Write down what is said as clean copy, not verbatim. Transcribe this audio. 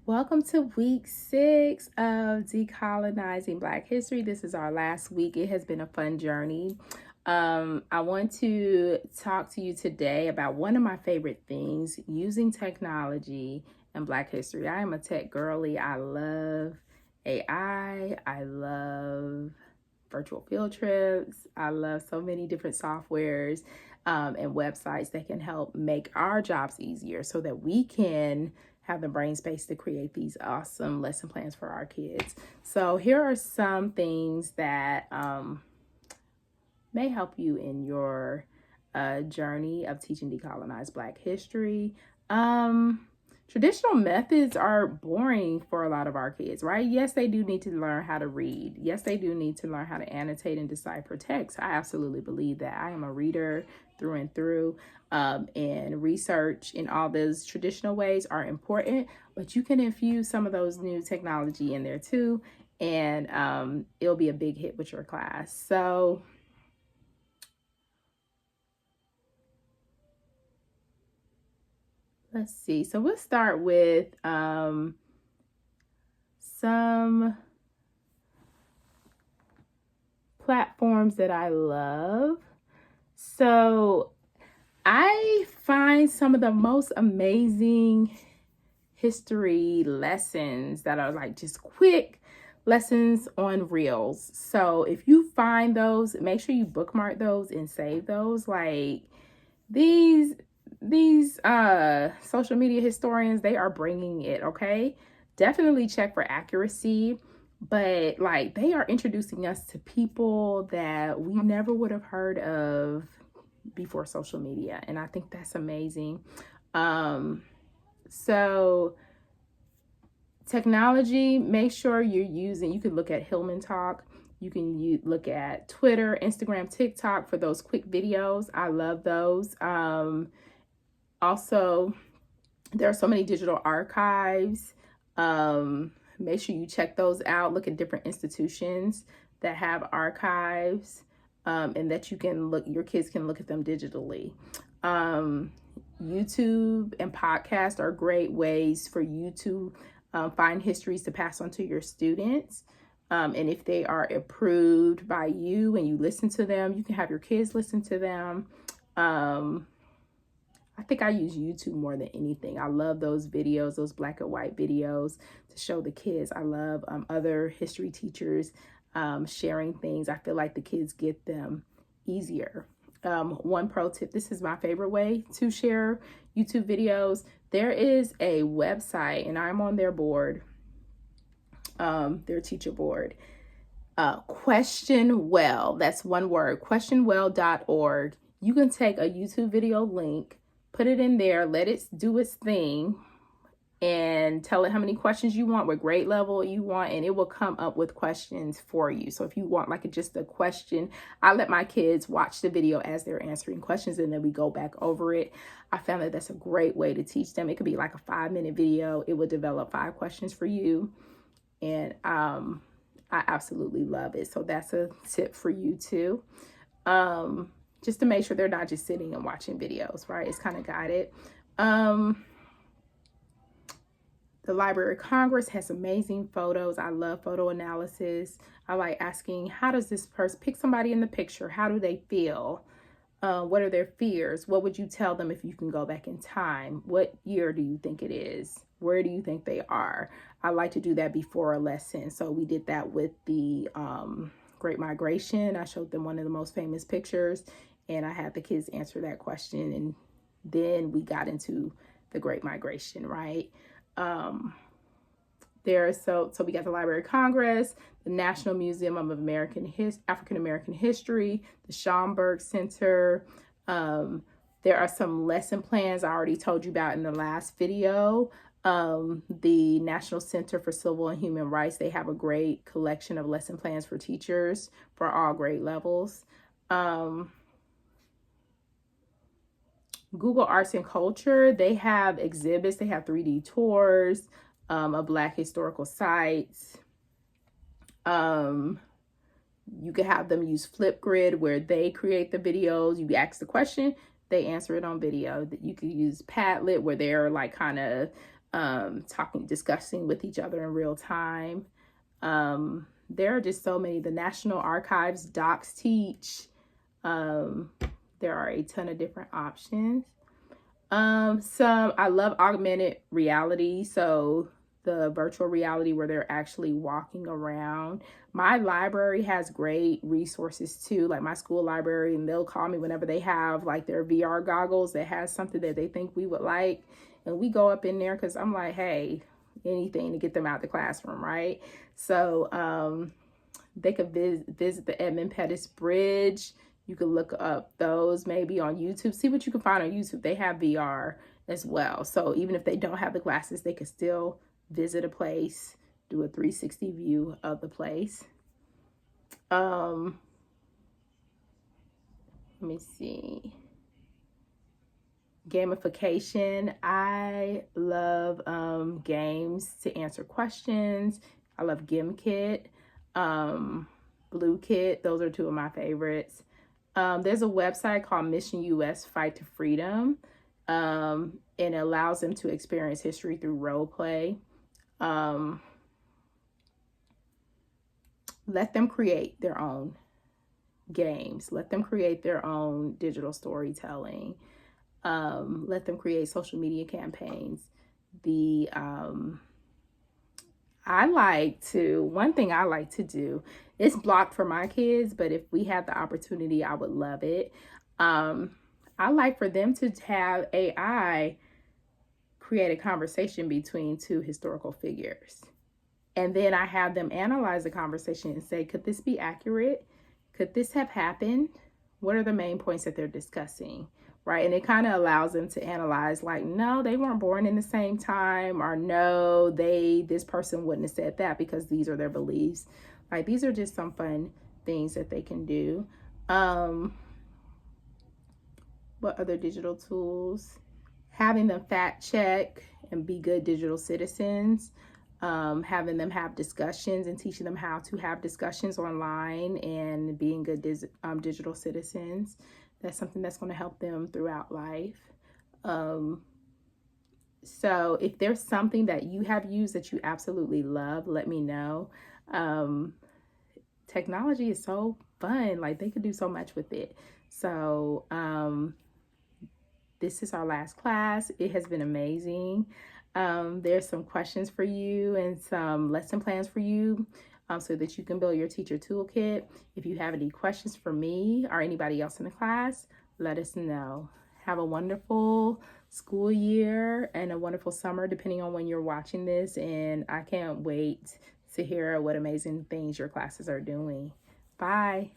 Welcome to week 6 of Decolonizing Black History. This is our last week. It has been a fun journey. I want to talk to you today about one of my favorite things, using technology in Black history. I am a tech girly. I love AI. I love virtual field trips. I love so many different softwares and websites that can help make our jobs easier so that we can have the brain space to create these awesome lesson plans for our kids. So here are some things that may help you in your journey of teaching decolonized Black history. Traditional methods are boring for a lot of our kids, right? Yes, they do need to learn how to read. Yes, they do need to learn how to annotate and decipher text. I absolutely believe that. I am a reader through and through, and research in all those traditional ways are important, but you can infuse some of those new technology in there too, and it'll be a big hit with your class. So let's see. So we'll start with some platforms that I love. So I find some of the most amazing history lessons that are like just quick lessons on Reels. So if you find those, make sure you bookmark those and save those. Like these social media historians, they are bringing it. Okay, definitely check for accuracy, but like they are introducing us to people that we never would have heard of before social media, and I think that's amazing. So technology, make sure you're using, you can look at Hillman Talk, you can look at Twitter, Instagram, TikTok for those quick videos. I love those. Also, there are so many digital archives. Make sure you check those out. Look at different institutions that have archives, and that you can look, your kids can look at them digitally. YouTube and podcasts are great ways for you to find histories to pass on to your students. And if they are approved by you and you listen to them, you can have your kids listen to them. I think I use YouTube more than anything. I love those videos, those black and white videos to show the kids. I love other history teachers sharing things. I feel like the kids get them easier. One pro tip, this is my favorite way to share YouTube videos. There is a website, and I'm on their board, their teacher board. Question Well, that's one word, questionwell.org. You can take a YouTube video link, put it in there, let it do its thing, and tell it how many questions you want, what grade level you want, and it will come up with questions for you. So if you want like just a question, I let my kids watch the video as they're answering questions, and then we go back over it. I found that that's a great way to teach them. It could be like a 5-minute video. It would develop 5 questions for you, and I absolutely love it. So that's a tip for you too. Just to make sure they're not just sitting and watching videos, right? It's kind of guided. The Library of Congress has amazing photos. I love photo analysis. I like asking, how does this person, pick somebody in the picture, how do they feel? What are their fears? What would you tell them if you can go back in time? What year do you think it is? Where do you think they are? I like to do that before a lesson. So we did that with the Great Migration. I showed them one of the most famous pictures, and I had the kids answer that question, and then we got into the Great Migration, right? So we got the Library of Congress, the National Museum of African American History, the Schomburg Center. There are some lesson plans I already told you about in the last video. The National Center for Civil and Human Rights, they have a great collection of lesson plans for teachers for all grade levels. Google Arts and Culture, they have exhibits, they have 3D tours of Black historical sites. You can have them use Flipgrid, where they create the videos. You ask the question, they answer it on video. You could use Padlet, where they're like kind of discussing with each other in real time. There are just so many. The National Archives Docs Teach. There are a ton of different options. I love augmented reality. So the virtual reality where they're actually walking around. My library has great resources too, like my school library, and they'll call me whenever they have like their VR goggles that has something that they think we would like. And we go up in there because I'm like, hey, anything to get them out of the classroom, right? So they could visit the Edmund Pettus Bridge. You could look up those maybe on YouTube. See what you can find on YouTube. They have VR as well. So even if they don't have the glasses, they could still visit a place, do a 360 view of the place. Let me see. Gamification. I love games to answer questions. I love GimKit, BlueKit. Those are two of my favorites. There's a website called Mission US Fight to Freedom, and it allows them to experience history through role play. Let them create their own games. Let them create their own digital storytelling. Let them create social media campaigns. One thing I like to do, it's blocked for my kids, but if we had the opportunity, I would love it. I like for them to have AI create a conversation between two historical figures. And then I have them analyze the conversation and say, could this be accurate? Could this have happened? What are the main points that they're discussing? Right. And it kind of allows them to analyze like, no, they weren't born in the same time, or no, this person wouldn't have said that because these are their beliefs. Like, these are just some fun things that they can do. What other digital tools? Having them fact check and be good digital citizens. Having them have discussions and teaching them how to have discussions online and being good digital citizens. That's something that's going to help them throughout life. So if there's something that you have used that you absolutely love, let me know. Technology is so fun. Like, they could do so much with it. So this is our last class. It has been amazing. There's some questions for you and some lesson plans for you so that you can build your teacher toolkit. If you have any questions for me or anybody else in the class, let us know. Have a wonderful school year and a wonderful summer, depending on when you're watching this. And I can't wait to hear what amazing things your classes are doing. Bye.